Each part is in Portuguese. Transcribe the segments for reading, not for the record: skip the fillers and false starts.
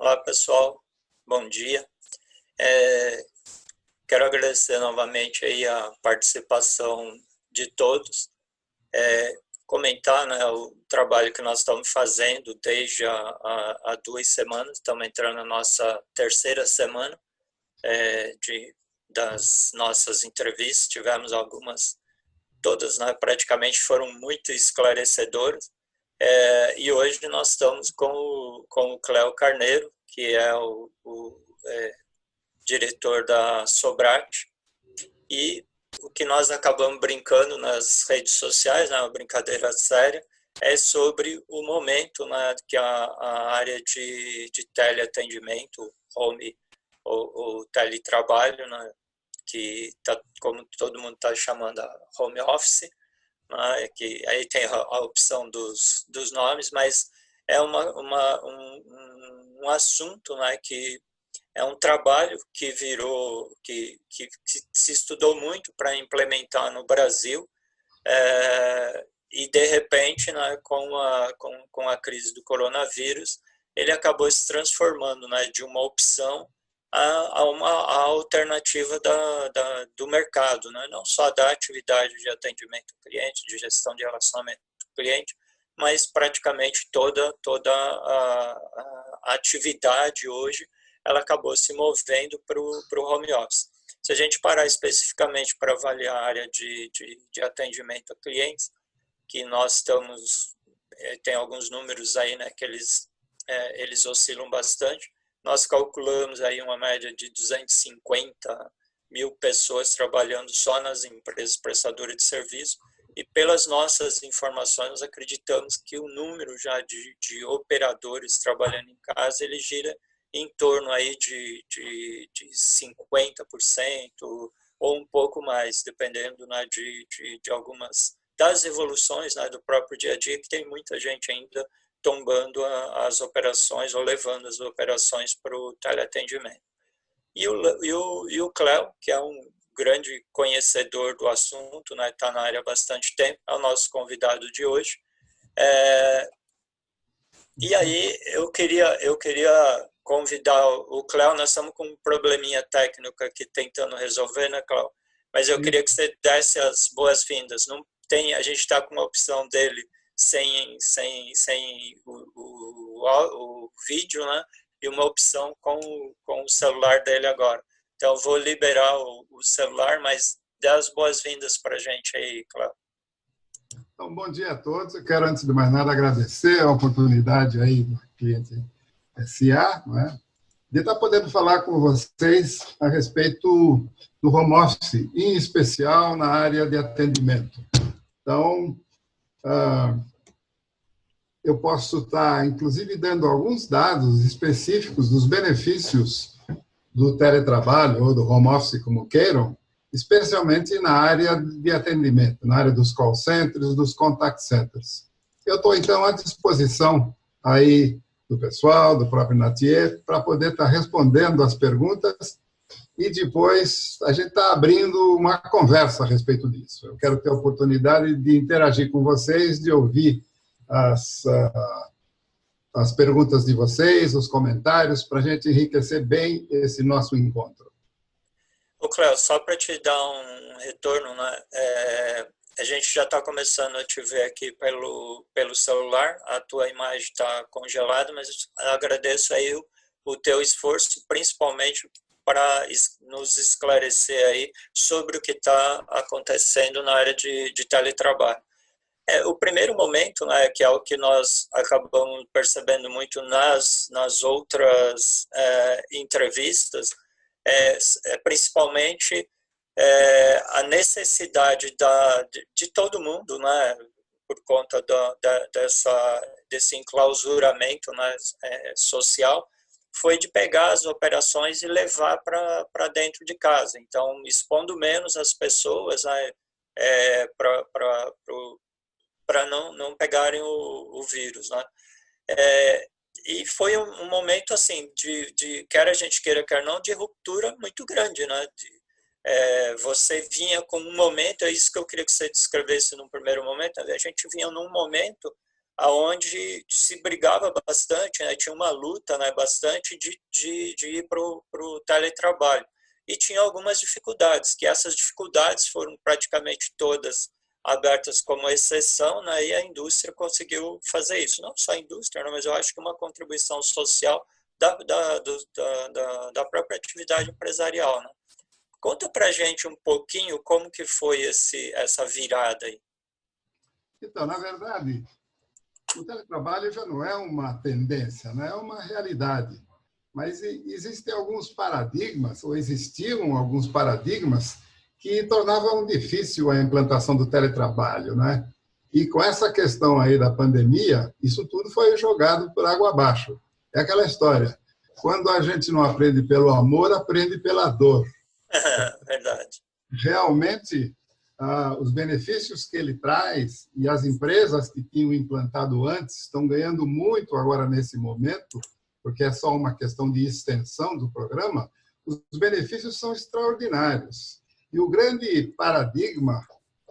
Olá, pessoal. Bom dia. É, Quero agradecer novamente aí a participação de todos. Comentar, né, o trabalho que nós estamos fazendo desde há 2 semanas. Estamos entrando na nossa terceira semana das nossas entrevistas. Tivemos algumas, todas, né, praticamente foram muito esclarecedoras. E hoje nós estamos com o Cléo Carneiro, que é o diretor da Sobrat, e o que nós acabamos brincando nas redes sociais, né, uma brincadeira séria, é sobre o momento, né, que a área de teleatendimento, home ou teletrabalho, né, que tá, como todo mundo está chamando, a home office, né, que aí tem a opção dos nomes, mas é um assunto, né, que é um trabalho que virou, que se estudou muito para implementar no Brasil, e de repente, né, com a crise do coronavírus, ele acabou se transformando, né, de uma opção a uma alternativa do mercado, né, não só da atividade de atendimento ao cliente, de gestão de relacionamento com o cliente, mas praticamente toda a atividade hoje ela acabou se movendo para o home office. Se a gente parar especificamente para avaliar a área de atendimento a clientes, que nós estamos, tem alguns números aí, né, que eles oscilam bastante, nós calculamos aí uma média de 250 mil pessoas trabalhando só nas empresas prestadoras de serviço, e pelas nossas informações, nós acreditamos que o número já de operadores trabalhando em casa, ele gira em torno aí de 50% ou um pouco mais, dependendo, né, de algumas das evoluções, né, do próprio dia a dia, que tem muita gente ainda tombando as operações ou levando as operações para o teleatendimento. E o Cléo, que é um grande conhecedor do assunto, né, está na área há bastante tempo, é o nosso convidado de hoje. E aí eu queria convidar o Cléo. Nós estamos com um probleminha técnico aqui tentando resolver, né, Cléo? Mas eu queria que você desse as boas-vindas. Não tem, a gente está com uma opção dele sem o vídeo, né? E uma opção com o celular dele agora. Então eu vou liberar o celular, mas dê as boas-vindas para a gente aí, Cléo. Então, bom dia a todos. Eu quero, antes de mais nada, agradecer a oportunidade aí do cliente SA, não é? De estar podendo falar com vocês a respeito do home office, em especial na área de atendimento. Então, eu posso estar, inclusive, dando alguns dados específicos dos benefícios do teletrabalho ou do home office, como queiram, especialmente na área de atendimento, na área dos call centers, dos contact centers. Eu estou, então, à disposição aí do pessoal, do próprio Natier, para poder estar respondendo as perguntas e depois a gente está abrindo uma conversa a respeito disso. Eu quero ter a oportunidade de interagir com vocês, de ouvir as perguntas de vocês, os comentários, para a gente enriquecer bem esse nosso encontro. Ô, Cléo, só para te dar um retorno, né? A gente já está começando a te ver aqui pelo celular, a tua imagem está congelada, mas agradeço aí o teu esforço, principalmente para nos esclarecer aí sobre o que está acontecendo na área de teletrabalho. O primeiro momento, né, que é o que nós acabamos percebendo muito nas outras entrevistas, principalmente a necessidade de todo mundo, né, por conta desse enclausuramento, né, social, foi de pegar as operações e levar para dentro de casa. Então, expondo menos as pessoas, né, para não pegarem o vírus, né? E foi um momento assim de quer a gente queira, quer não, de ruptura muito grande, né? Você vinha com um momento, é isso que eu queria que você descrevesse num primeiro momento. A gente vinha num momento aonde se brigava bastante, né? Tinha uma luta, né, bastante de ir para o teletrabalho. E tinha algumas dificuldades, que essas dificuldades foram praticamente todas abertas como exceção, né, e a indústria conseguiu fazer isso. Não só a indústria, né, mas eu acho que uma contribuição social da própria atividade empresarial. Né? Conta para a gente um pouquinho como que foi essa virada aí. Então, na verdade, o teletrabalho já não é uma tendência, né? É uma realidade. Mas existem alguns paradigmas, ou existiam alguns paradigmas, que tornavam difícil a implantação do teletrabalho, né? E com essa questão aí da pandemia, isso tudo foi jogado por água abaixo. É aquela história, quando a gente não aprende pelo amor, aprende pela dor. Verdade. Realmente, os benefícios que ele traz e as empresas que tinham implantado antes estão ganhando muito agora nesse momento, porque é só uma questão de extensão do programa, os benefícios são extraordinários. E o grande paradigma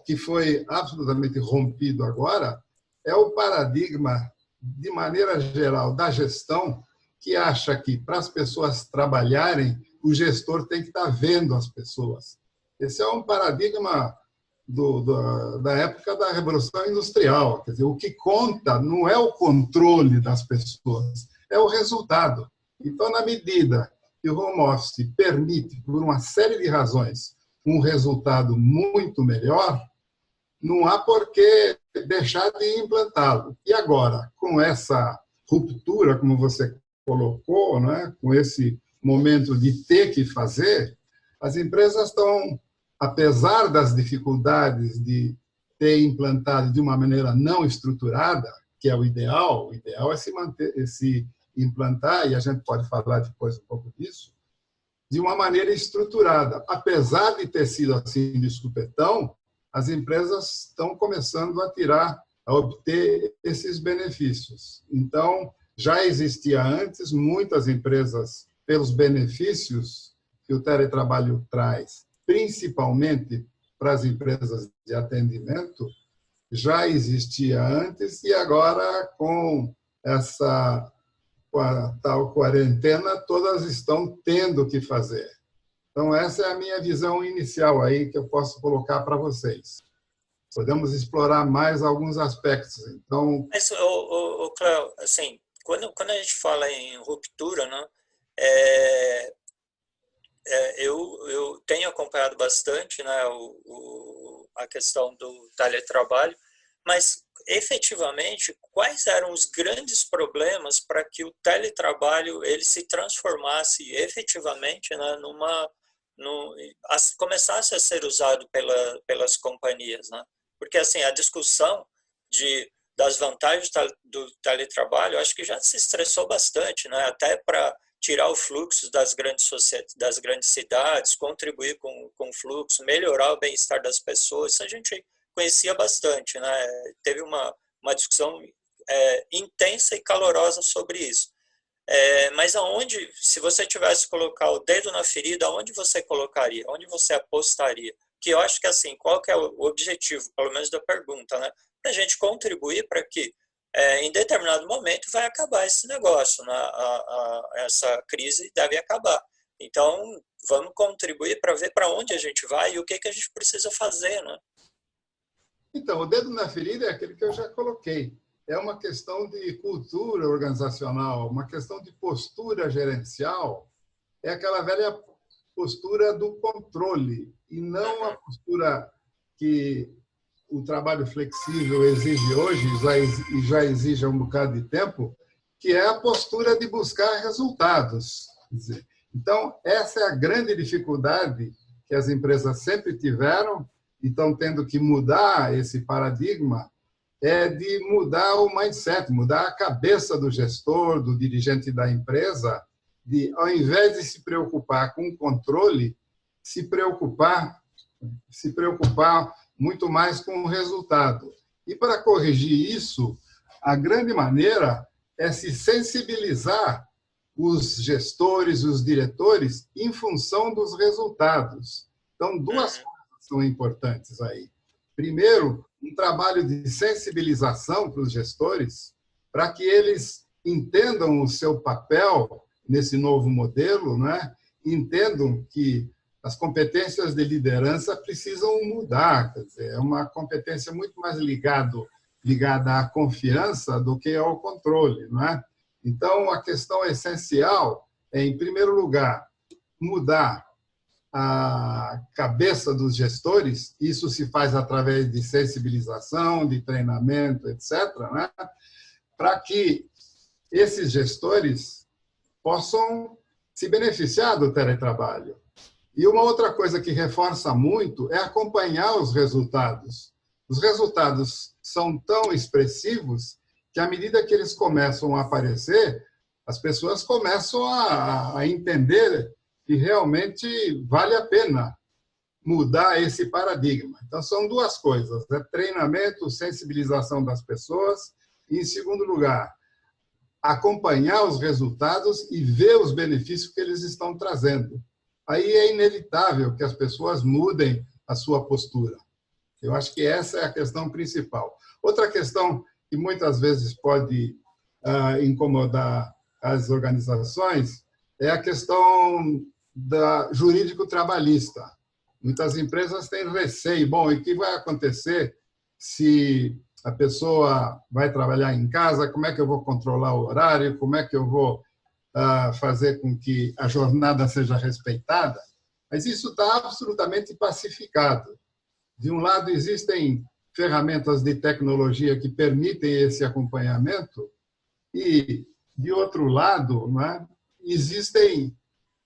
que foi absolutamente rompido agora é o paradigma, de maneira geral, da gestão, que acha que, para as pessoas trabalharem, o gestor tem que estar vendo as pessoas. Esse é um paradigma da época da Revolução Industrial. Quer dizer, o que conta não é o controle das pessoas, é o resultado. Então, na medida que o home office permite, por uma série de razões, um resultado muito melhor, não há por que deixar de implantá-lo. E agora, com essa ruptura, como você colocou, né, com esse momento de ter que fazer, as empresas estão, apesar das dificuldades de ter implantado de uma maneira não estruturada, que é o ideal é se implantar, e a gente pode falar depois um pouco disso, de uma maneira estruturada. Apesar de ter sido assim de supetão, as empresas estão começando a obter esses benefícios. Então, já existia antes, muitas empresas, pelos benefícios que o teletrabalho traz, principalmente para as empresas de atendimento, já existia antes e agora, com a tal quarentena, todas estão tendo que fazer. Então, essa é a minha visão inicial aí que eu posso colocar para vocês. Podemos explorar mais alguns aspectos. Então, mas, Cléo, assim, quando a gente fala em ruptura, né, eu tenho acompanhado bastante, né, a questão do teletrabalho, mas efetivamente quais eram os grandes problemas para que o teletrabalho ele se transformasse efetivamente, né, começasse a ser usado pelas companhias, né? Porque assim a discussão das vantagens do teletrabalho, acho que já se estressou bastante, né? Até para tirar o fluxo das grandes cidades, contribuir com o fluxo, melhorar o bem-estar das pessoas, isso a gente conhecia bastante, né? Teve uma discussão intensa e calorosa sobre isso. Mas se você tivesse que colocar o dedo na ferida, aonde você colocaria? Onde você apostaria? Que eu acho que assim, qual que é o objetivo, pelo menos da pergunta, né? Para a gente contribuir para que em determinado momento vai acabar esse negócio, né? Essa crise deve acabar. Então, vamos contribuir para ver para onde a gente vai e o que a gente precisa fazer, né? Então, o dedo na ferida é aquele que eu já coloquei. É uma questão de cultura organizacional, uma questão de postura gerencial. É aquela velha postura do controle, e não a postura que o trabalho flexível exige hoje, e já exige há um bocado de tempo, que é a postura de buscar resultados. Quer dizer, então, essa é a grande dificuldade que as empresas sempre tiveram e estão tendo que mudar esse paradigma, é de mudar o mindset, mudar a cabeça do gestor, do dirigente da empresa, de, ao invés de se preocupar com o controle, se preocupar muito mais com o resultado. E para corrigir isso, a grande maneira é se sensibilizar os gestores, os diretores, em função dos resultados. Então, duas coisas são importantes aí. Primeiro, um trabalho de sensibilização para os gestores, para que eles entendam o seu papel nesse novo modelo, né? Entendam que as competências de liderança precisam mudar, quer dizer, é uma competência muito mais ligada à confiança do que ao controle, não é? Então, a questão essencial é, em primeiro lugar, mudar a cabeça dos gestores. Isso se faz através de sensibilização, de treinamento, etc., né? Para que esses gestores possam se beneficiar do teletrabalho. E uma outra coisa que reforça muito é acompanhar os resultados. Os resultados são tão expressivos que, à medida que eles começam a aparecer, as pessoas começam a entender que realmente vale a pena mudar esse paradigma. Então, são duas coisas, né? Treinamento, sensibilização das pessoas e, em segundo lugar, acompanhar os resultados e ver os benefícios que eles estão trazendo. Aí é inevitável que as pessoas mudem a sua postura. Eu acho que essa é a questão principal. Outra questão que muitas vezes pode incomodar as organizações é a questão da jurídico-trabalhista. Muitas empresas têm receio. Bom, e o que vai acontecer se a pessoa vai trabalhar em casa? Como é que eu vou controlar o horário? Como é que eu vou fazer com que a jornada seja respeitada? Mas isso está absolutamente pacificado. De um lado, existem ferramentas de tecnologia que permitem esse acompanhamento e, de outro lado, né, existem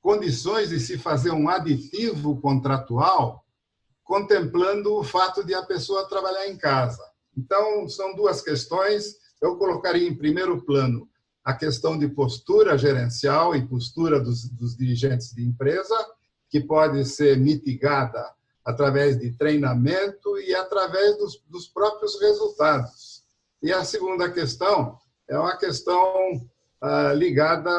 condições de se fazer um aditivo contratual contemplando o fato de a pessoa trabalhar em casa. Então, são duas questões. Eu colocaria em primeiro plano a questão de postura gerencial e postura dos dirigentes de empresa, que pode ser mitigada através de treinamento e através dos próprios resultados. E a segunda questão é uma questão ligada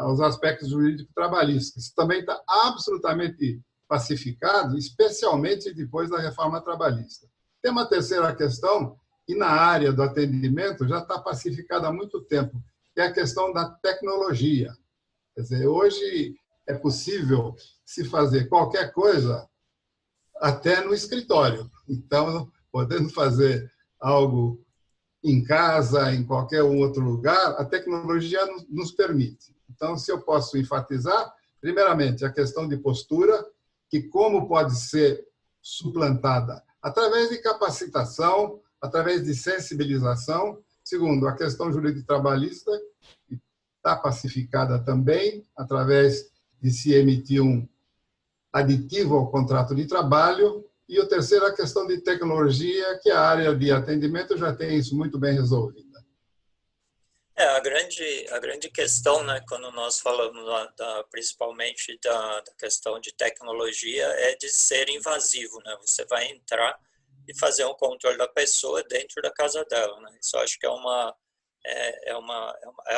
aos aspectos jurídico-trabalhistas. Isso também está absolutamente pacificado, especialmente depois da reforma trabalhista. Tem uma terceira questão, que na área do atendimento já está pacificada há muito tempo, que é a questão da tecnologia. Quer dizer, hoje é possível se fazer qualquer coisa até no escritório. Então, podendo fazer algo em casa, em qualquer outro lugar, a tecnologia nos permite. Então, se eu posso enfatizar, primeiramente, a questão de postura, que como pode ser suplantada? Através de capacitação, através de sensibilização. Segundo, a questão jurídico-trabalhista, que está pacificada também, através de se emitir um aditivo ao contrato de trabalho. E o terceiro, a questão de tecnologia, que a área de atendimento já tem isso muito bem resolvida. A grande questão, né, quando nós falamos principalmente da questão de tecnologia, é de ser invasivo, né? Você vai entrar e fazer um controle da pessoa dentro da casa dela, né? Isso eu acho que eu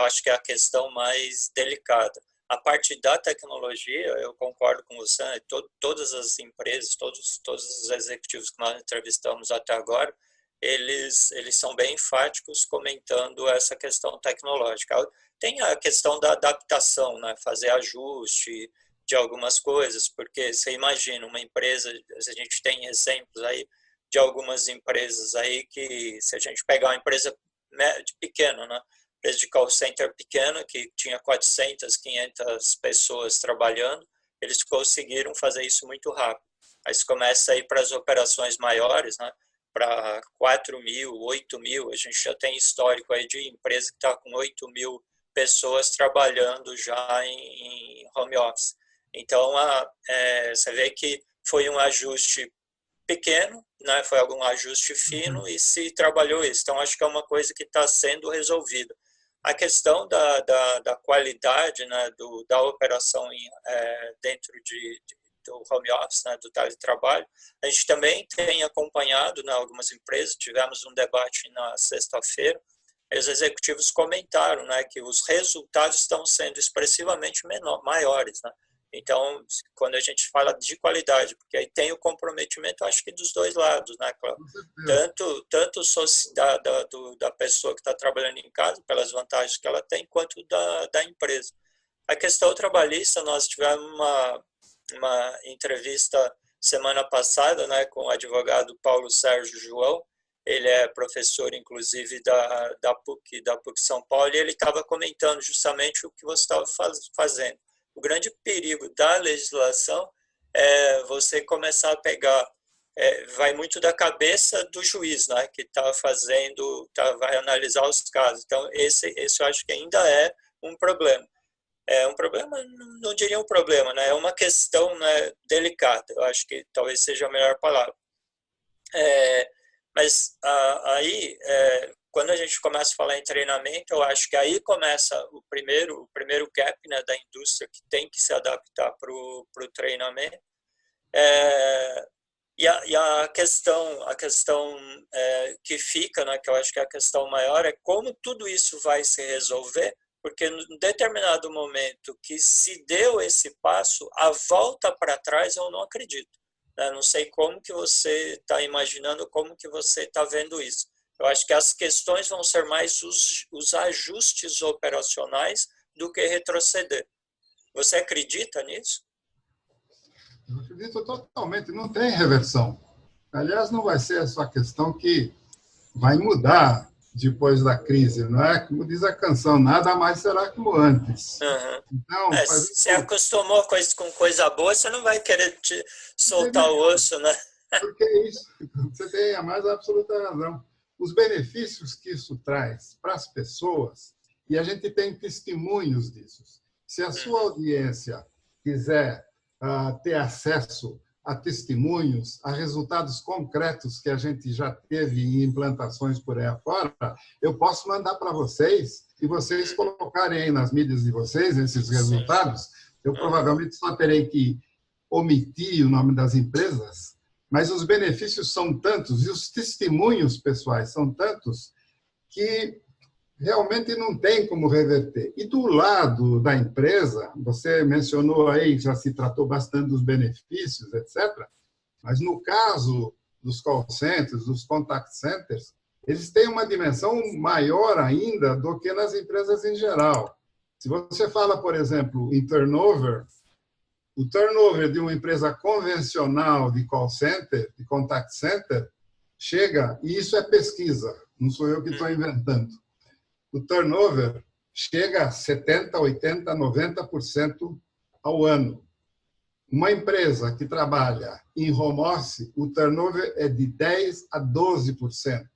acho que é a questão mais delicada. A parte da tecnologia, eu concordo com você, né? Todas as empresas, todos os executivos que nós entrevistamos até agora, eles são bem enfáticos comentando essa questão tecnológica. Tem a questão da adaptação, né? Fazer ajuste de algumas coisas, porque você imagina uma empresa, a gente tem exemplos aí de algumas empresas aí que, se a gente pegar uma empresa pequena, né? Empresa de call center pequena, que tinha 400, 500 pessoas trabalhando, eles conseguiram fazer isso muito rápido. Aí você começa a ir para as operações maiores, né? Para 4.000, 8.000, a gente já tem histórico aí de empresa que está com 8.000 pessoas trabalhando já em home office. Então, você vê que foi um ajuste pequeno, né? Foi algum ajuste fino e se trabalhou isso. Então, acho que é uma coisa que está sendo resolvida. A questão da qualidade, né, da operação dentro do home office, né, do teletrabalho, a gente também tem acompanhado, né, algumas empresas. Tivemos um debate na sexta-feira, e os executivos comentaram, né, que os resultados estão sendo expressivamente maiores, né? Então, quando a gente fala de qualidade, porque aí tem o comprometimento, acho que dos dois lados, né, Cláudio? Tanto da pessoa que está trabalhando em casa, pelas vantagens que ela tem, quanto da empresa. A questão trabalhista, nós tivemos uma entrevista semana passada, né, com o advogado Paulo Sérgio João. Ele é professor, inclusive, da PUC São Paulo, e ele estava comentando justamente o que você estava fazendo. O grande perigo da legislação é você começar a pegar, vai muito da cabeça do juiz, né, que está vai analisar os casos. Então, esse eu acho que ainda é um problema. É um problema, não diria um problema, né? É uma questão, né, delicada, eu acho que talvez seja a melhor palavra. Mas aí, quando a gente começa a falar em treinamento, eu acho que aí começa o primeiro gap, né, da indústria, que tem que se adaptar para o treinamento. E a questão que fica, né, que eu acho que é a questão maior, é como tudo isso vai se resolver, porque em determinado momento que se deu esse passo, a volta para trás eu não acredito. Né? Não sei como que você está imaginando, como que você está vendo isso. Eu acho que as questões vão ser mais os ajustes operacionais do que retroceder. Você acredita nisso? Eu acredito totalmente, não tem reversão. Aliás, não vai ser essa questão que vai mudar depois da crise, não é? Como diz a canção, nada mais será como antes. Uhum. Então, se acostumou com coisa boa, você não vai querer soltar o osso, né? Porque é isso, você tem a mais absoluta razão. Os benefícios que isso traz para as pessoas, e a gente tem testemunhos disso. Se a sua audiência quiser ter acesso a testemunhos, a resultados concretos que a gente já teve em implantações por aí afora, eu posso mandar para vocês e vocês colocarem aí nas mídias de vocês esses resultados. Eu provavelmente só terei que omitir o nome das empresas, mas os benefícios são tantos e os testemunhos pessoais são tantos que realmente não tem como reverter. E do lado da empresa, você mencionou aí, já se tratou bastante dos benefícios, etc., mas no caso dos call centers, dos contact centers, eles têm uma dimensão maior ainda do que nas empresas em geral. Se você fala, por exemplo, em turnover, o turnover de uma empresa convencional de call center, de contact center, chega, e isso é pesquisa, não sou eu que estou inventando, o turnover chega a 70%, 80%, 90% ao ano. Uma empresa que trabalha em home office, o turnover é de 10% a 12%.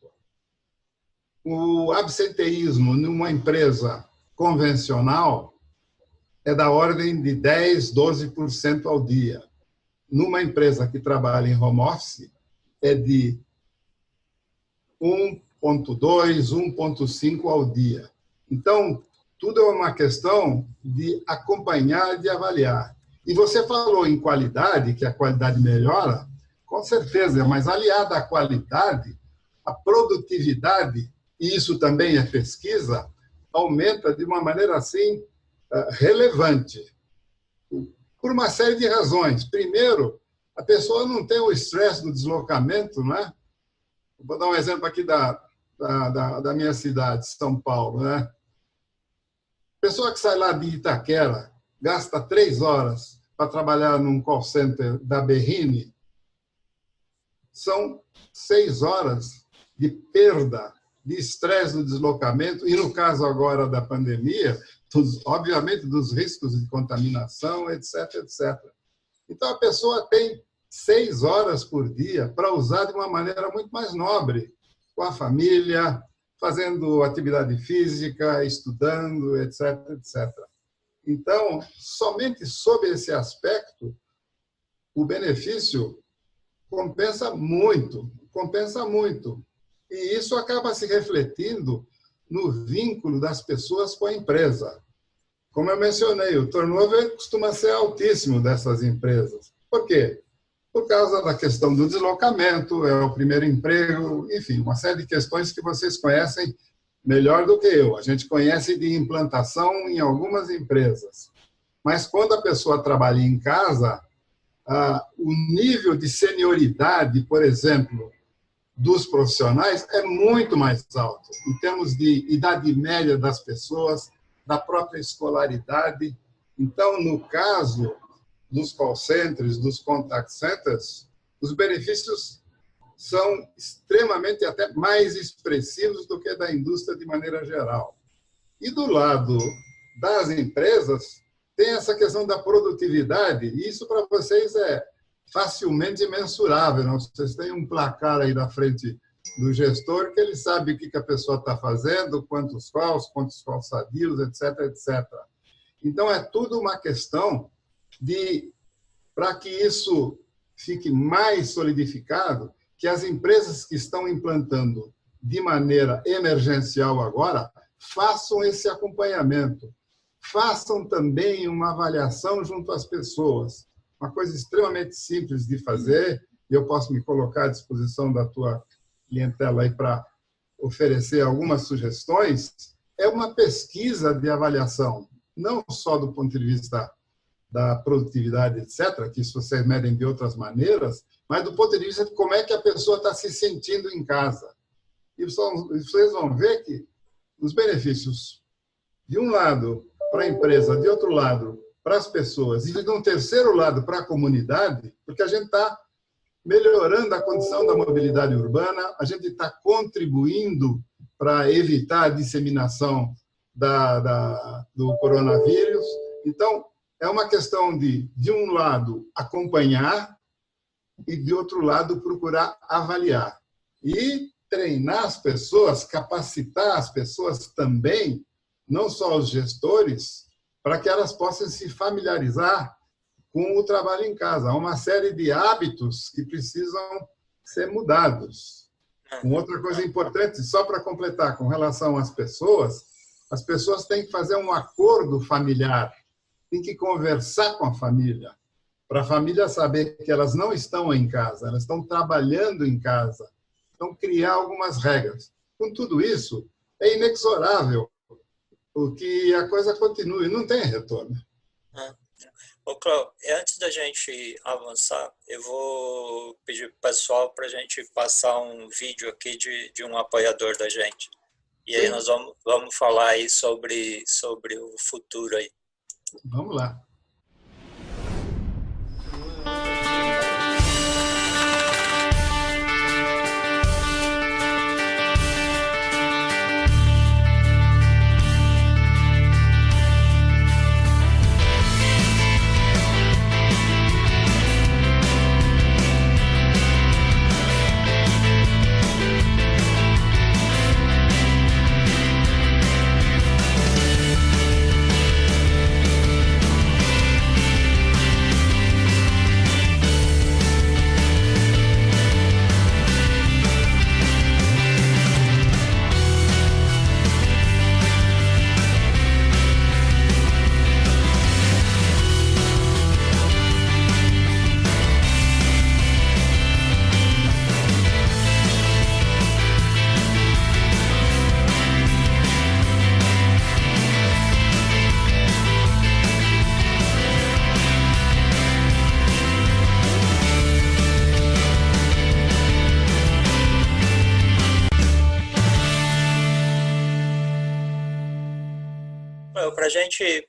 O absenteísmo numa empresa convencional é da ordem de 10%, 12% ao dia. Numa empresa que trabalha em home office, é de 1,2, 1,5 ao dia. Então, tudo é uma questão de acompanhar e de avaliar. E você falou em qualidade, que a qualidade melhora, com certeza, mas aliada à qualidade, a produtividade, e isso também é pesquisa, aumenta de uma maneira assim relevante, por uma série de razões. Primeiro, a pessoa não tem o estresse do deslocamento, né? Vou dar um exemplo aqui da minha cidade, São Paulo, né? A pessoa que sai lá de Itaquera, gasta 3 horas para trabalhar num call center da Berrini, são 6 horas de perda, de estresse do deslocamento, e no caso agora da pandemia, obviamente dos riscos de contaminação, etc, etc. Então, a pessoa tem 6 horas por dia para usar de uma maneira muito mais nobre, com a família, fazendo atividade física, estudando, etc, etc. Então, somente sob esse aspecto, o benefício compensa muito, compensa muito. E isso acaba se refletindo no vínculo das pessoas com a empresa. Como eu mencionei, o turnover costuma ser altíssimo dessas empresas. Por quê? Por causa da questão do deslocamento, é o primeiro emprego, enfim, uma série de questões que vocês conhecem melhor do que eu. A gente conhece de implantação em algumas empresas. mas quando a pessoa trabalha em casa, o nível de senioridade, por exemplo, dos profissionais é muito mais alto, em termos de idade média das pessoas, da própria escolaridade. Então, no caso dos call centers, dos contact centers, os benefícios são extremamente até mais expressivos do que da indústria de maneira geral. E do lado das empresas, tem essa questão da produtividade, e isso para vocês é facilmente mensurável. Não? Vocês têm um placar aí na frente do gestor que ele sabe o que a pessoa está fazendo, quantos calls sadios, etc, etc. Então, é tudo uma questão de, para que isso fique mais solidificado, que as empresas que estão implantando de maneira emergencial agora façam esse acompanhamento, façam também uma avaliação junto às pessoas. Uma coisa extremamente simples de fazer, e eu posso me colocar à disposição da tua clientela aí para oferecer algumas sugestões, é uma pesquisa de avaliação, não só do ponto de vista da produtividade, etc., que isso vocês medem de outras maneiras, mas do ponto de vista de como é que a pessoa está se sentindo em casa. E vocês vão ver que os benefícios, de um lado, para a empresa, de outro lado, para as pessoas, e de um terceiro lado, para a comunidade, porque a gente está melhorando a condição da mobilidade urbana, a gente está contribuindo para evitar a disseminação do coronavírus. Então, é uma questão de um lado, acompanhar e, de outro lado, procurar avaliar. E treinar as pessoas, capacitar as pessoas também, não só os gestores, para que elas possam se familiarizar com o trabalho em casa. Há uma série de hábitos que precisam ser mudados. Uma outra coisa importante, só para completar, com relação às pessoas têm que fazer um acordo familiar, têm que conversar com a família, para a família saber que elas não estão em casa, elas estão trabalhando em casa. Então, criar algumas regras. Com tudo isso, é inexorável que a coisa continue, não tem retorno. Ô, Cláudio, antes da gente avançar, eu vou pedir para o pessoal para a gente passar um vídeo aqui de um apoiador da gente. E aí nós vamos falar aí sobre o futuro aí. Vamos lá.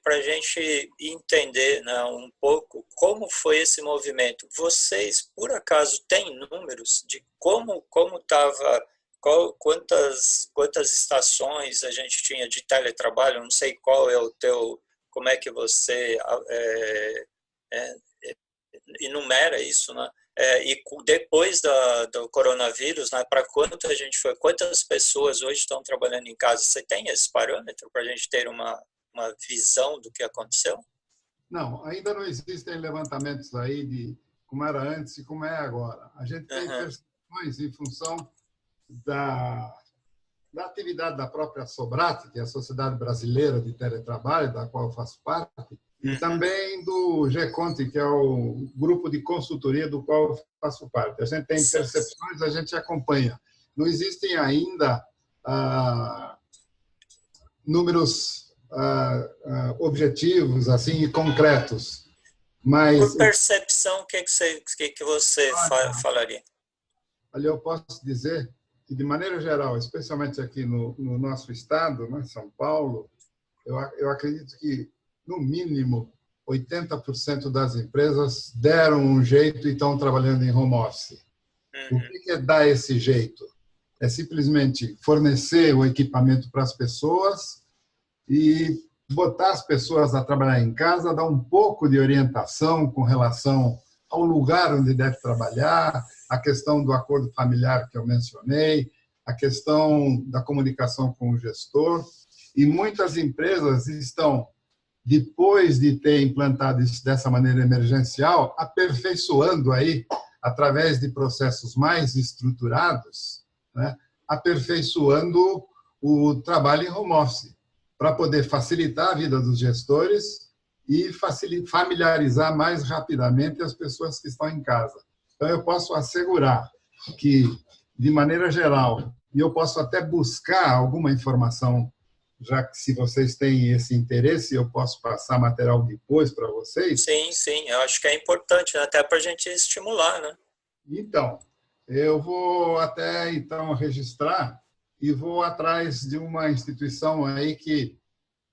Para a gente entender, né, um pouco como foi esse movimento, vocês, por acaso, têm números de como estava, quantas estações a gente tinha de teletrabalho? Eu não sei qual é o teu, como é que você enumera isso, né? E depois do coronavírus, né, para quantas pessoas hoje estão trabalhando em casa? Você tem esse parâmetro para a gente ter uma visão do que aconteceu? Não, ainda não existem levantamentos aí de como era antes e como é agora. A gente tem percepções em função da atividade da própria Sobrate, que é a Sociedade Brasileira de Teletrabalho, da qual eu faço parte, e também do GECONTE, que é o grupo de consultoria do qual eu faço parte. A gente tem percepções, a gente acompanha. Não existem ainda números objetivos assim concretos. Mas, por percepção, o que você falaria? Ali eu posso dizer que, de maneira geral, especialmente aqui no nosso estado, né, São Paulo, eu acredito que, no mínimo, 80% das empresas deram um jeito e estão trabalhando em home office. O que é dar esse jeito? É simplesmente fornecer o equipamento para as pessoas e botar as pessoas a trabalhar em casa, dar um pouco de orientação com relação ao lugar onde deve trabalhar, a questão do acordo familiar que eu mencionei, a questão da comunicação com o gestor. E muitas empresas estão, depois de ter implantado isso dessa maneira emergencial, aperfeiçoando aí, através de processos mais estruturados, né, aperfeiçoando o trabalho em home office, para poder facilitar a vida dos gestores e familiarizar mais rapidamente as pessoas que estão em casa. Então, eu posso assegurar que, de maneira geral, e eu posso até buscar alguma informação, já que, se vocês têm esse interesse, eu posso passar material depois para vocês. Sim, eu acho que é importante, né? Até para a gente estimular, né? Então, eu vou até, então, registrar e vou atrás de uma instituição aí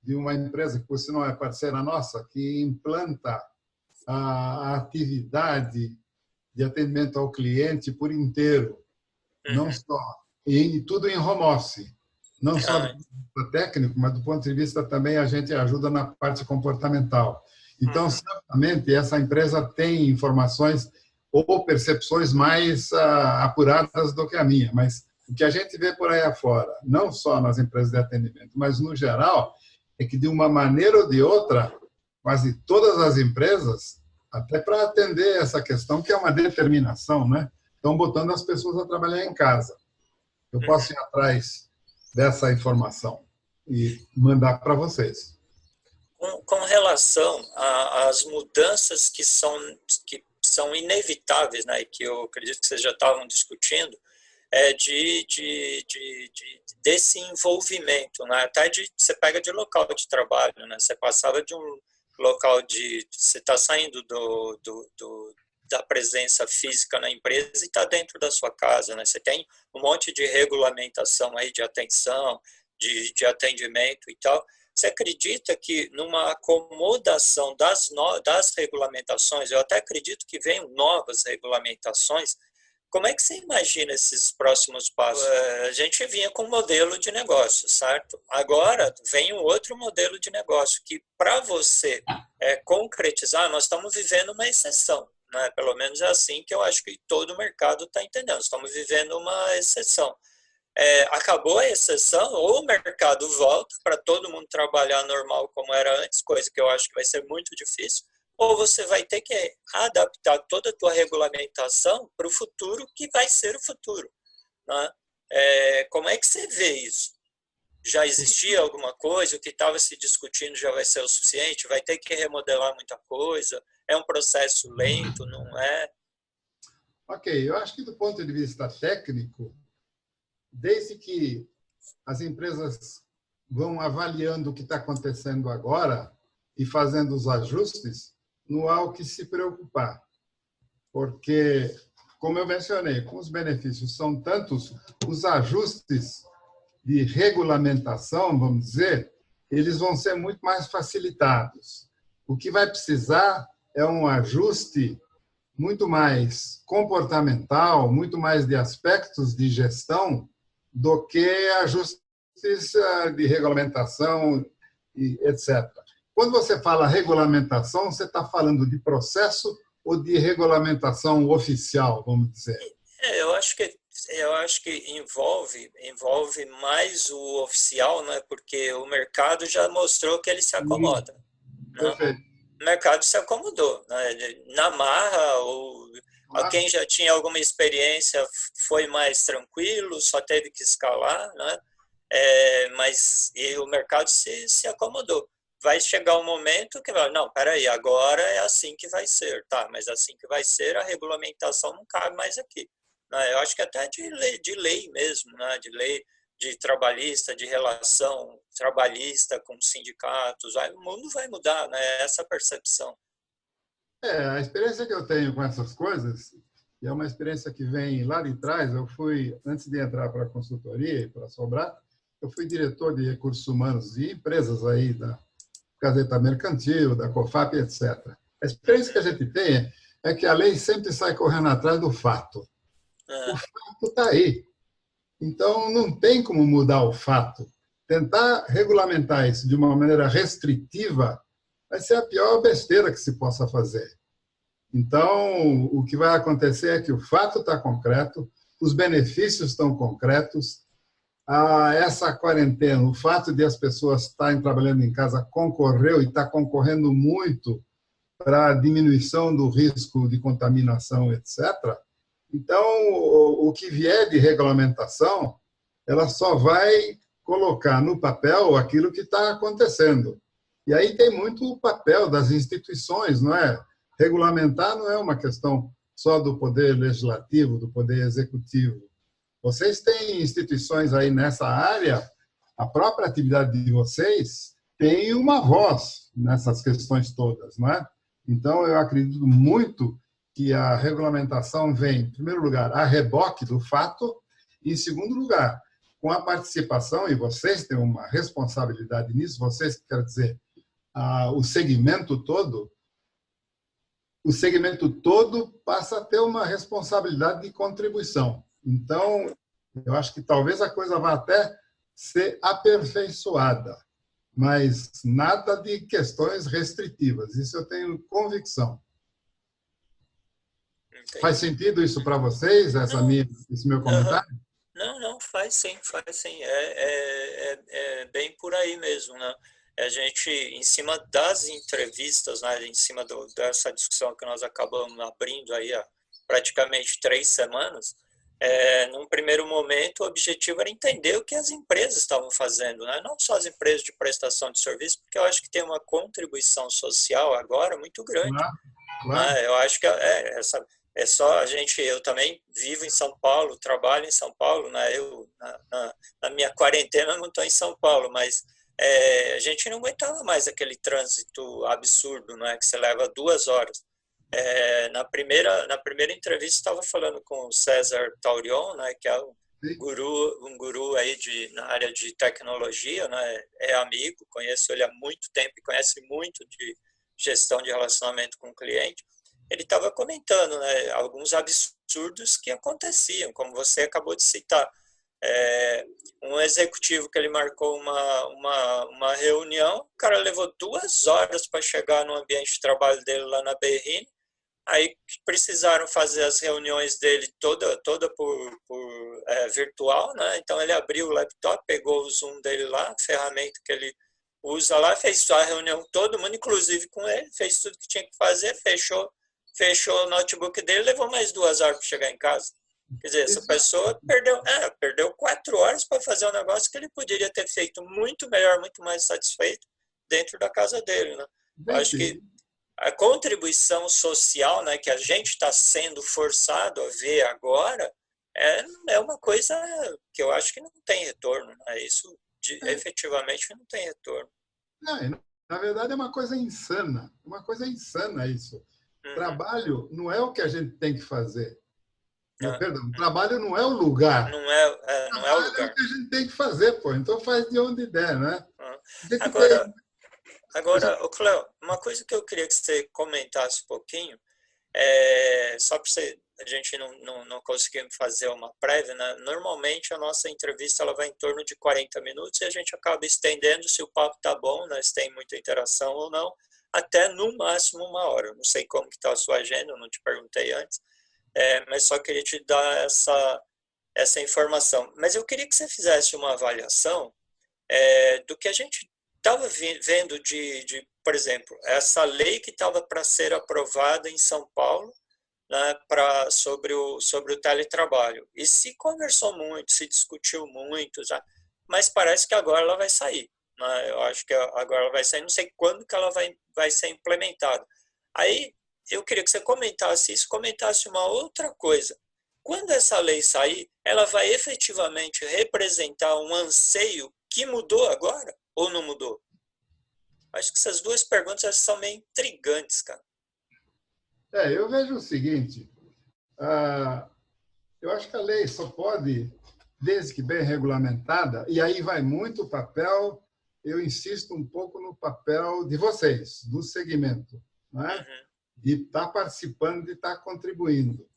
de uma empresa que, por sinal, é parceira nossa, que implanta a atividade de atendimento ao cliente por inteiro, não só, e tudo em home office, não só do ponto de vista técnico, mas do ponto de vista também a gente ajuda na parte comportamental. Então, certamente, essa empresa tem informações ou percepções mais apuradas do que a minha, mas o que a gente vê por aí afora, não só nas empresas de atendimento, mas no geral, é que, de uma maneira ou de outra, quase todas as empresas, até para atender essa questão, que é uma determinação, né, estão botando as pessoas a trabalhar em casa. Eu posso ir atrás dessa informação e mandar para vocês. Com relação às mudanças que são inevitáveis, né, e que eu acredito que vocês já estavam discutindo, desse envolvimento, né? Até você pega de local de trabalho, né? Você passava de um local você está saindo da presença física na empresa e está dentro da sua casa, né? Você tem um monte de regulamentação aí de atenção, de atendimento e tal. Você acredita que, numa acomodação das regulamentações, eu até acredito que venham novas regulamentações, como é que você imagina esses próximos passos? A gente vinha com um modelo de negócio, certo? Agora vem um outro modelo de negócio que, para você concretizar, nós estamos vivendo uma exceção, né? Pelo menos é assim que eu acho que todo o mercado está entendendo. Estamos vivendo uma exceção. Acabou a exceção, ou o mercado volta para todo mundo trabalhar normal como era antes, coisa que eu acho que vai ser muito difícil, ou você vai ter que adaptar toda a tua regulamentação para o futuro, que vai ser o futuro, né? Como é que você vê isso? Já existia alguma coisa? O que estava se discutindo já vai ser o suficiente? Vai ter que remodelar muita coisa? É um processo lento, não é? Ok, eu acho que, do ponto de vista técnico, desde que as empresas vão avaliando o que está acontecendo agora e fazendo os ajustes, não há o que se preocupar. Porque, como eu mencionei, como os benefícios são tantos, os ajustes de regulamentação, vamos dizer, eles vão ser muito mais facilitados. O que vai precisar é um ajuste muito mais comportamental, muito mais de aspectos de gestão, do que ajustes de regulamentação, etc. Quando você fala regulamentação, você está falando de processo ou de regulamentação oficial, vamos dizer? Eu acho que envolve mais o oficial, né? Porque o mercado já mostrou que ele se acomoda. Né? O mercado se acomodou, né? Na marra, ou quem já tinha alguma experiência foi mais tranquilo, só teve que escalar, né? Mas o mercado se acomodou. Vai chegar um momento que vai, não, peraí, agora é assim que vai ser, tá? Mas assim que vai ser, a regulamentação não cabe mais aqui. Né? Eu acho que até de lei mesmo, né? De lei de trabalhista, de relação trabalhista com sindicatos, o mundo vai mudar, né? Essa percepção. A experiência que eu tenho com essas coisas, e é uma experiência que vem lá de trás, eu fui, antes de entrar para a consultoria e para a Sobrar, eu fui diretor de recursos humanos de empresas aí da Gazeta Mercantil, da COFAP, etc. A experiência que a gente tem é que a lei sempre sai correndo atrás do fato. O fato está aí. Então, não tem como mudar o fato. Tentar regulamentar isso de uma maneira restritiva vai ser a pior besteira que se possa fazer. Então, o que vai acontecer é que o fato está concreto, os benefícios estão concretos, essa quarentena, o fato de as pessoas estarem trabalhando em casa concorreu e está concorrendo muito para a diminuição do risco de contaminação, etc. Então, o que vier de regulamentação, ela só vai colocar no papel aquilo que está acontecendo. E aí tem muito o papel das instituições, não é? Regulamentar não é uma questão só do poder legislativo, do poder executivo. Vocês têm instituições aí nessa área, a própria atividade de vocês tem uma voz nessas questões todas, não é? Então, eu acredito muito que a regulamentação vem, em primeiro lugar, a reboque do fato, e, em segundo lugar, com a participação, e vocês têm uma responsabilidade nisso, vocês, quer dizer, o segmento todo passa a ter uma responsabilidade de contribuição. Então, eu acho que talvez a coisa vá até ser aperfeiçoada, mas nada de questões restritivas. Isso eu tenho convicção. Entendi. Faz sentido isso para vocês, esse meu comentário? Não, faz sim, faz sim. É bem por aí mesmo, né? A gente, em cima das entrevistas, né, em cima dessa discussão que nós acabamos abrindo aí há praticamente 3 semanas, num primeiro momento, o objetivo era entender o que as empresas estavam fazendo, né? Não só as empresas de prestação de serviço, porque eu acho que tem uma contribuição social agora muito grande. Claro. Né? Eu acho que é só eu também vivo em São Paulo, trabalho em São Paulo, né? Eu, na minha quarentena, não estou em São Paulo, mas a gente não aguentava mais aquele trânsito absurdo, né? Que você leva 2 horas. Na primeira entrevista, estava falando com o César Taurion, né? Que é um guru aí na área de tecnologia, né? É amigo, conheço ele há muito tempo e conhece muito de gestão de relacionamento com o cliente. Ele estava comentando, né, alguns absurdos que aconteciam, como você acabou de citar. Um executivo que ele marcou uma reunião, o cara levou 2 horas para chegar no ambiente de trabalho dele lá na Berrini, aí precisaram fazer as reuniões dele toda por virtual, né? Então ele abriu o laptop, pegou o Zoom dele lá, a ferramenta que ele usa lá, fez a reunião com todo mundo, inclusive com ele, fez tudo que tinha que fazer, fechou o notebook dele, levou mais 2 horas para chegar em casa. Quer dizer, essa pessoa perdeu 4 horas para fazer um negócio que ele poderia ter feito muito melhor, muito mais satisfeito dentro da casa dele, né? Eu acho que a contribuição social, né, que a gente está sendo forçado a ver agora é uma coisa que eu acho que não tem retorno, né? Isso efetivamente não tem retorno. Não, na verdade é uma coisa insana isso. Trabalho não é o que a gente tem que fazer. Perdão, trabalho não é o lugar. Não é o lugar. É o que a gente tem que fazer, pô. Então faz de onde der, né? Agora, Cléo, uma coisa que eu queria que você comentasse um pouquinho, só para a gente não conseguir fazer uma prévia, né? Normalmente a nossa entrevista ela vai em torno de 40 minutos e a gente acaba estendendo se o papo tá bom, né? Se tem muita interação ou não, até no máximo 1 hora. Não sei como que está a sua agenda, eu não te perguntei antes, mas só queria te dar essa informação. Mas eu queria que você fizesse uma avaliação do que a gente estava vendo por exemplo, essa lei que estava para ser aprovada em São Paulo, né, sobre o teletrabalho. E se conversou muito, se discutiu muito, já, mas parece que agora ela vai sair. Né? Eu acho que agora ela vai sair, não sei quando que ela vai ser implementada. Aí eu queria que você comentasse isso, comentasse uma outra coisa. quando essa lei sair, ela vai efetivamente representar um anseio que mudou agora ou não mudou? Acho que essas duas perguntas elas são meio intrigantes, cara. Eu vejo o seguinte, eu acho que a lei só pode, desde que bem regulamentada, e aí vai muito o papel, eu insisto um pouco no papel de vocês, do segmento, né? Uhum. De estar participando, de estar contribuindo.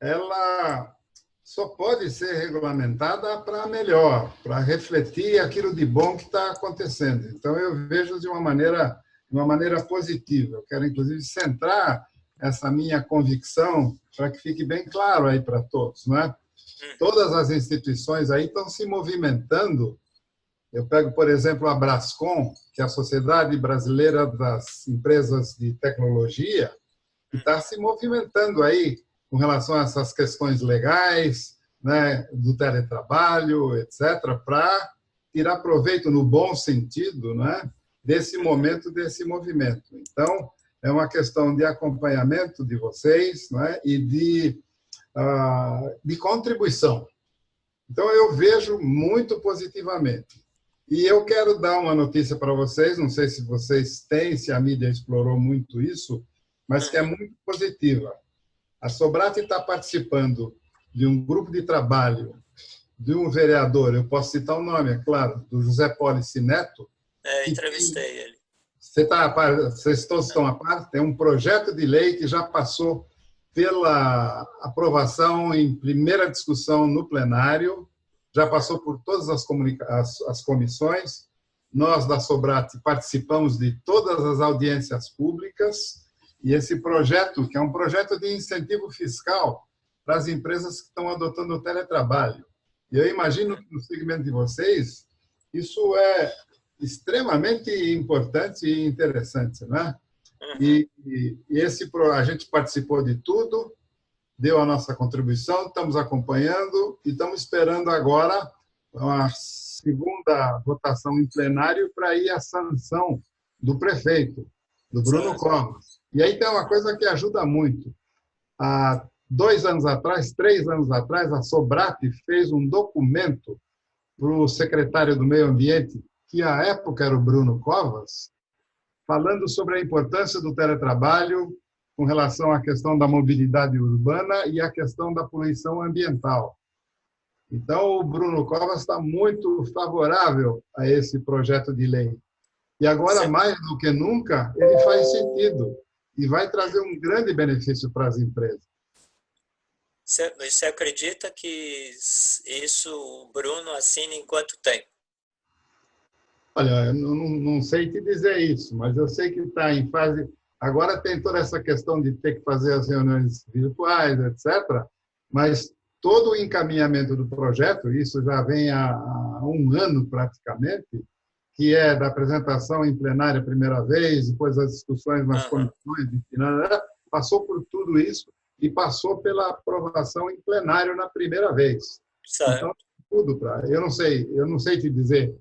Ela só pode ser regulamentada para melhor, para refletir aquilo de bom que está acontecendo. Então, eu vejo de uma maneira positiva. Eu quero, inclusive, centrar essa minha convicção para que fique bem claro aí para todos, não é? Todas as instituições aí estão se movimentando. Eu pego, por exemplo, a Brascom, que é a Sociedade Brasileira das Empresas de Tecnologia, que está se movimentando aí com relação a essas questões legais, né, do teletrabalho, etc., para tirar proveito, no bom sentido, né, desse momento, desse movimento. Então, é uma questão de acompanhamento de vocês, né, e de contribuição. Então, eu vejo muito positivamente. E eu quero dar uma notícia para vocês, não sei se vocês têm, se a mídia explorou muito isso, mas que é muito positiva. A Sobrate está participando de um grupo de trabalho de um vereador, eu posso citar o nome, é claro, do José Polici Neto. Entrevistei ele. Vocês todos estão a par? Tem um projeto de lei que já passou pela aprovação em primeira discussão no plenário, já passou por todas as comissões. Nós, da Sobrate, participamos de todas as audiências públicas, e esse projeto, que é um projeto de incentivo fiscal para as empresas que estão adotando o teletrabalho. E eu imagino que no segmento de vocês, isso é extremamente importante e interessante, né? E a gente participou de tudo, deu a nossa contribuição, estamos acompanhando e estamos esperando agora a segunda votação em plenário para ir à sanção do prefeito, do Bruno Covas. E aí tem uma coisa que ajuda muito. Há 2 anos atrás, 3 anos atrás, a Sobrate fez um documento para o secretário do Meio Ambiente, que à época era o Bruno Covas, falando sobre a importância do teletrabalho com relação à questão da mobilidade urbana e à questão da poluição ambiental. Então, o Bruno Covas está muito favorável a esse projeto de lei. E agora, mais do que nunca, ele faz sentido e vai trazer um grande benefício para as empresas. Você acredita que isso o Bruno assina em quanto tempo? Olha, eu não sei te dizer isso, mas eu sei que está em fase... Agora tem toda essa questão de ter que fazer as reuniões virtuais, etc., mas todo o encaminhamento do projeto, isso já vem há 1 ano praticamente, que é da apresentação em plenária a primeira vez, depois as discussões nas comissões de finanças, passou por tudo isso e passou pela aprovação em plenário na primeira vez. Certo. Então, tudo para... Eu não sei te dizer,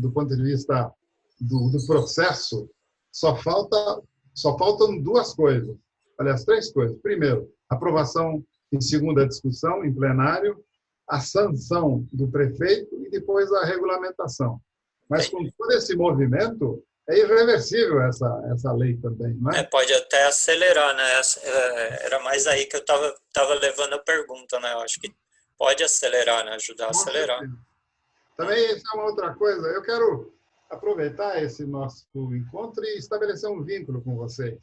do ponto de vista do processo, só faltam 2 coisas, aliás, 3 coisas. Primeiro, aprovação em segunda discussão, em plenário, a sanção do prefeito e depois a regulamentação. Mas com todo esse movimento, é irreversível essa lei também, não é? Pode até acelerar, né? Era mais aí que eu estava levando a pergunta, né? Eu acho que pode acelerar, né? Ajudar a acelerar. Também isso é uma outra coisa. Eu quero aproveitar esse nosso encontro e estabelecer um vínculo com vocês.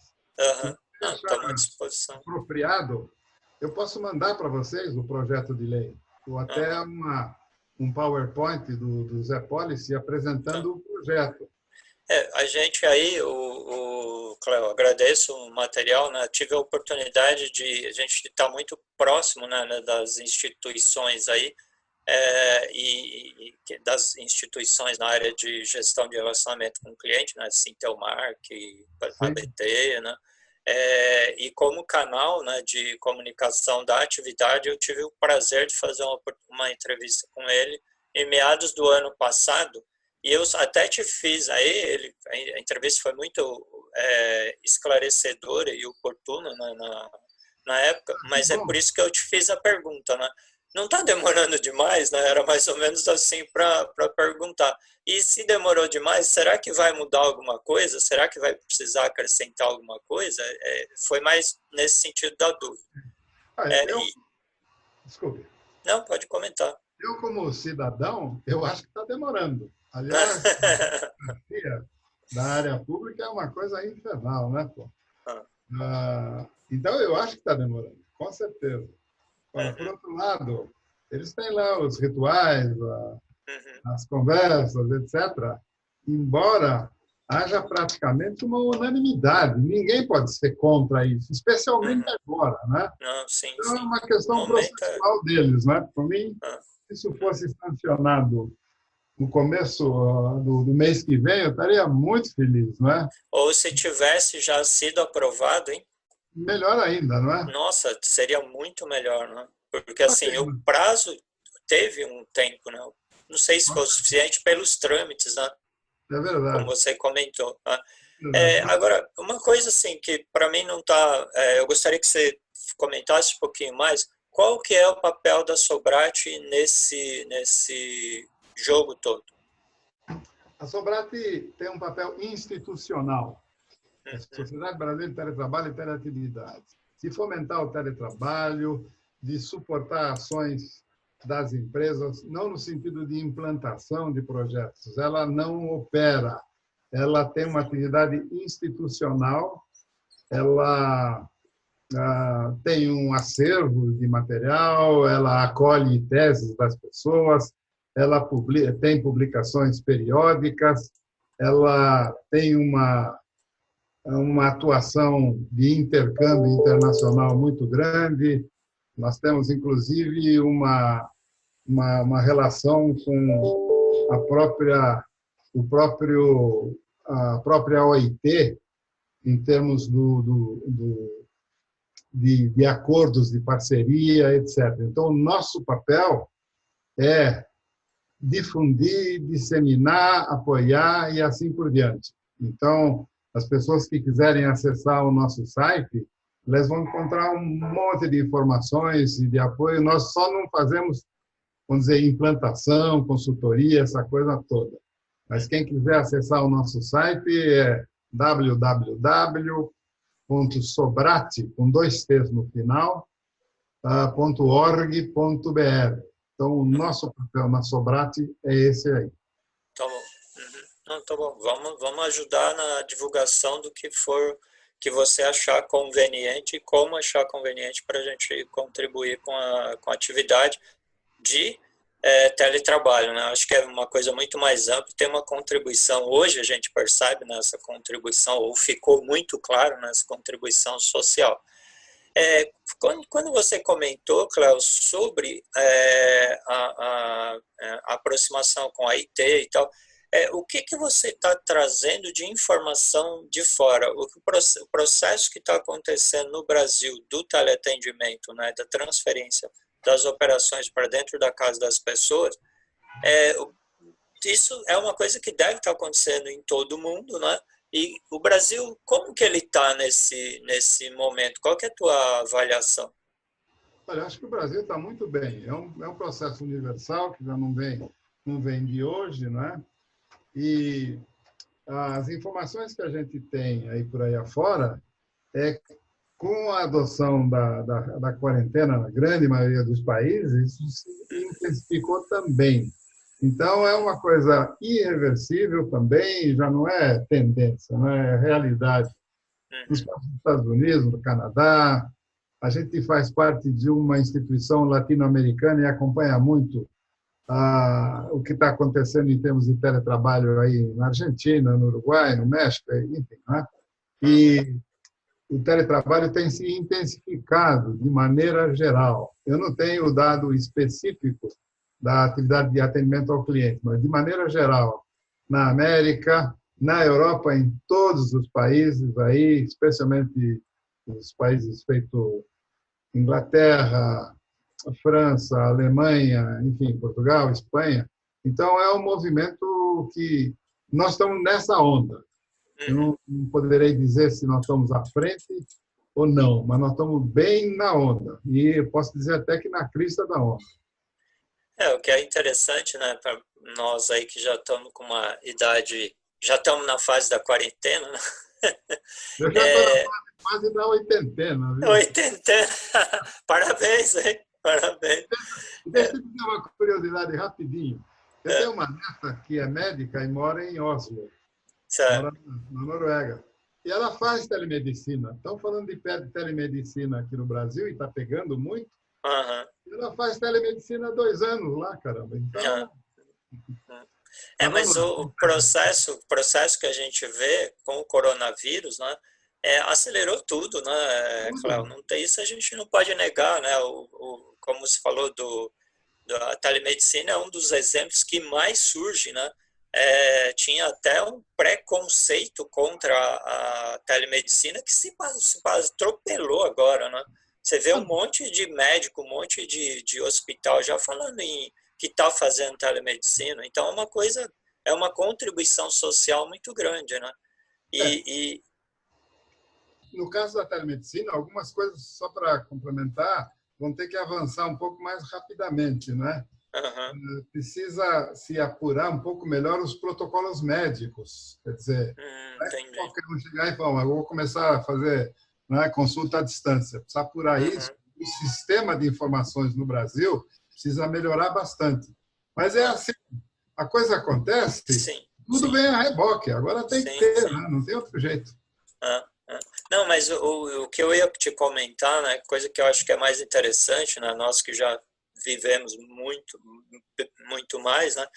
Estamos à disposição. Apropriado, eu posso mandar para vocês o projeto de lei, ou até um PowerPoint do Zé Polici apresentando o projeto. A gente aí, Cléo, agradeço o material, né? Tive a oportunidade de a gente estar muito próximo, né, das instituições aí, e das instituições na área de gestão de relacionamento com o cliente, né, Sintelmark, ABT, né, e como canal, né, de comunicação da atividade, eu tive o prazer de fazer uma entrevista com ele em meados do ano passado, e eu até te fiz aí, a entrevista foi muito esclarecedora e oportuna, né, na época, mas é por isso que eu te fiz a pergunta, né? Não está demorando demais, né? Era mais ou menos assim para perguntar. E se demorou demais, será que vai mudar alguma coisa? Será que vai precisar acrescentar alguma coisa? Foi mais nesse sentido da dúvida. Desculpe. Não, pode comentar. Eu, como cidadão, eu acho que está demorando. Aliás, a da área pública é uma coisa infernal, né, pô? Então, eu acho que está demorando, com certeza. Por outro lado, eles têm lá os rituais, as conversas, etc. Embora haja praticamente uma unanimidade. Ninguém pode ser contra isso, especialmente agora, né? Não, sim, então, sim. É uma questão processual deles, né? Para mim, se isso fosse sancionado no começo do mês que vem, eu estaria muito feliz, né? Ou se tivesse já sido aprovado, hein? Melhor ainda, não é? Nossa, seria muito melhor, né? Porque, assim, o prazo teve um tempo, né? Não sei se foi o suficiente pelos trâmites, né? É verdade. Como você comentou. Né? Agora, uma coisa assim que para mim não está... eu gostaria que você comentasse um pouquinho mais. Qual que é o papel da Sobrate nesse jogo todo? A Sobrate tem um papel institucional. A Sociedade Brasileira de Teletrabalho e Teleatividade. De fomentar o teletrabalho, de suportar ações das empresas, não no sentido de implantação de projetos. Ela não opera, ela tem uma atividade institucional, ela tem um acervo de material, ela acolhe teses das pessoas, ela tem publicações periódicas, ela tem uma atuação de intercâmbio internacional muito grande. Nós temos, inclusive, uma relação com a própria OIT, em termos de acordos de parceria, etc. Então, o nosso papel é difundir, disseminar, apoiar e assim por diante. Então, as pessoas que quiserem acessar o nosso site, elas vão encontrar um monte de informações e de apoio. Nós só não fazemos, vamos dizer, implantação, consultoria, essa coisa toda. Mas quem quiser acessar o nosso site é www.sobrate, com 2 T's no final, .org.br. Então, o nosso papel na Sobrate é esse aí. Tá bom. Não, tá bom. Vamos ajudar na divulgação do que for que você achar conveniente e como achar conveniente para a gente contribuir com a atividade de teletrabalho, né? Acho que é uma coisa muito mais ampla, tem uma contribuição, hoje a gente percebe nessa contribuição, ou ficou muito claro nessa contribuição social. Quando você comentou, Cléo, sobre a aproximação com a IT e tal, o que você está trazendo de informação de fora? O processo que está acontecendo no Brasil do teleatendimento, né, da transferência das operações para dentro da casa das pessoas, isso é uma coisa que deve estar acontecendo em todo o mundo, né? E o Brasil, como que ele está nesse momento? Qual que é a tua avaliação? Olha, acho que o Brasil está muito bem. É um processo universal que já não vem de hoje, né? E as informações que a gente tem aí por aí afora com a adoção da quarentena na grande maioria dos países, isso se intensificou também. Então, é uma coisa irreversível também, já não é tendência, não é realidade. Nos Estados Unidos, no Canadá, a gente faz parte de uma instituição latino-americana e acompanha muito o que está acontecendo em termos de teletrabalho aí na Argentina, no Uruguai, no México, enfim. Né? E o teletrabalho tem se intensificado de maneira geral. Eu não tenho o dado específico da atividade de atendimento ao cliente, mas de maneira geral, na América, na Europa, em todos os países, aí, especialmente os países feito Inglaterra, França, Alemanha, enfim, Portugal, Espanha. Então, é um movimento que nós estamos nessa onda. Eu não poderei dizer se nós estamos à frente ou não, mas nós estamos bem na onda. E eu posso dizer até que na crista da onda. O que é interessante, né, para nós aí que já estamos com uma idade, já estamos na fase da quarentena, né? Eu já estou na fase quase da oitentena, viu? Oitentena, parabéns, hein? Parabéns. Deixa eu te dar uma curiosidade rapidinho. Eu tenho uma neta que é médica e mora em Oslo, mora na Noruega. E ela faz telemedicina. Estão falando de telemedicina aqui no Brasil e está pegando muito. Ela faz telemedicina há 2 anos lá, caramba. Então, mas o processo que a gente vê com o coronavírus, né, acelerou tudo, né, Cléo? Não tem isso, a gente não pode negar, né? Como se falou da telemedicina, é um dos exemplos que mais surge, né? Tinha até um preconceito contra a telemedicina que se atropelou agora, né? Você vê um monte de médico, um monte de hospital já falando que está fazendo telemedicina. Então, é uma contribuição social muito grande, né? No caso da telemedicina, algumas coisas, só para complementar, vão ter que avançar um pouco mais rapidamente, né? Precisa se apurar um pouco melhor os protocolos médicos. Quer dizer, não é qualquer um chegar e falar, eu vou começar a fazer, né, consulta à distância. Precisa apurar isso. O sistema de informações no Brasil precisa melhorar bastante. Mas é assim, a coisa acontece, tudo vem a reboque. Agora tem que ter, né? Não tem outro jeito. Não, mas o que eu ia te comentar, né, coisa que eu acho que é mais interessante, né, nós que já vivemos muito mais, né,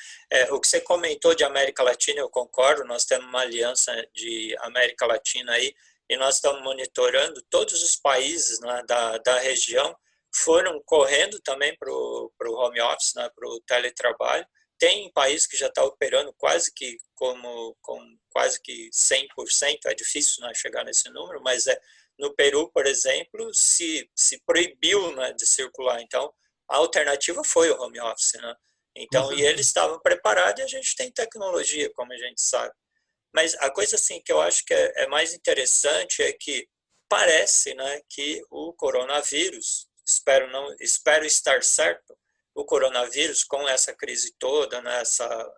o que você comentou de América Latina, eu concordo, nós temos uma aliança de América Latina aí, e nós estamos monitorando todos os países, né, da região, foram correndo também para o home office, né, para o teletrabalho. Tem país que já está operando quase que quase que 100%, é difícil, né, chegar nesse número, mas no Peru, por exemplo, se proibiu, né, de circular. Então, a alternativa foi o home office, né? Então, e eles estavam preparados e a gente tem tecnologia, como a gente sabe. Mas a coisa assim que eu acho que é mais interessante é que parece, né, que o coronavírus, espero estar certo, o coronavírus, com essa crise toda, né,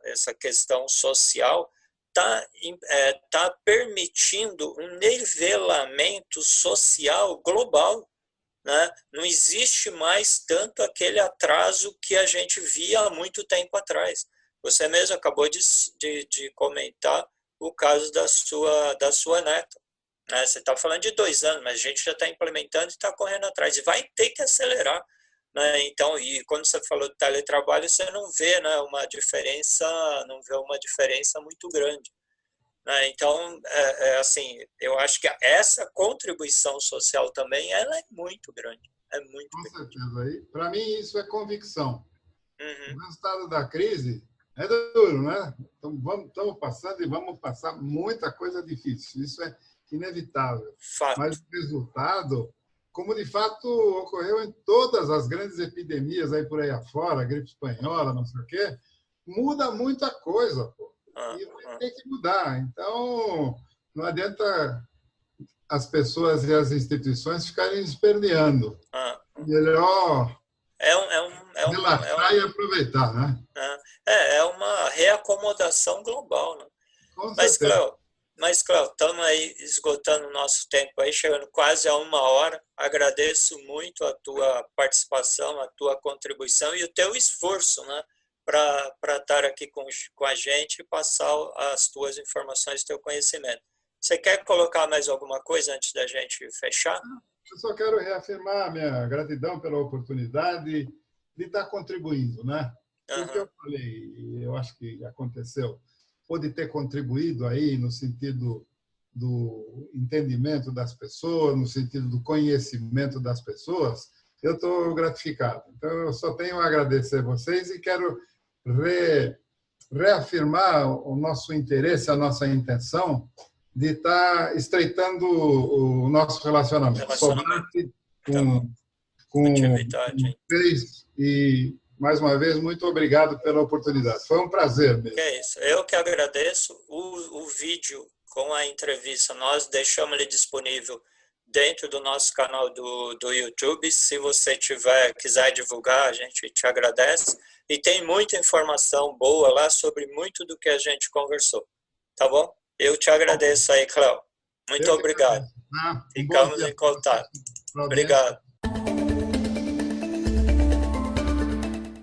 essa questão social, tá permitindo um nivelamento social global, né? Não existe mais tanto aquele atraso que a gente via há muito tempo atrás. Você mesmo acabou de comentar o caso da sua neta, né? Você está falando de 2 anos, mas a gente já está implementando e está correndo atrás. E vai ter que acelerar, né? Então, e quando você falou de teletrabalho, você não vê, né, uma diferença muito grande, né? Então, assim, eu acho que essa contribuição social também ela é muito grande. Com certeza. Para mim, isso é convicção. O resultado da crise é duro, né? Então, estamos passando e vamos passar muita coisa difícil. Isso é inevitável. Fato. Mas o resultado, como de fato ocorreu em todas as grandes epidemias aí por aí afora, gripe espanhola, não sei o quê, muda muita coisa, pô. E vai ter que mudar. Então, não adianta as pessoas e as instituições ficarem esperneando. Melhor relaxar e aproveitar, né? É uma reacomodação global, né? Mas, Cléo, estamos aí esgotando o nosso tempo aí, chegando quase a 1 hora. Agradeço muito a tua participação, a tua contribuição e o teu esforço, né, para estar aqui com a gente e passar as tuas informações, o teu conhecimento. Você quer colocar mais alguma coisa antes da gente fechar? Eu só quero reafirmar a minha gratidão pela oportunidade de estar contribuindo, né? O que eu falei, eu acho que aconteceu, pode ter contribuído aí no sentido do entendimento das pessoas, no sentido do conhecimento das pessoas, eu estou gratificado. Então, eu só tenho a agradecer a vocês e quero reafirmar o nosso interesse, a nossa intenção de estar estreitando o nosso relacionamento. Com vocês e, mais uma vez, muito obrigado pela oportunidade. Foi um prazer mesmo. É isso. Eu que agradeço. O vídeo com a entrevista, nós deixamos ele disponível dentro do nosso canal do YouTube. Se você quiser divulgar, a gente te agradece. E tem muita informação boa lá sobre muito do que a gente conversou. Tá bom? Eu te agradeço aí, Cléo. Muito obrigado. Ficamos em contato. Obrigado.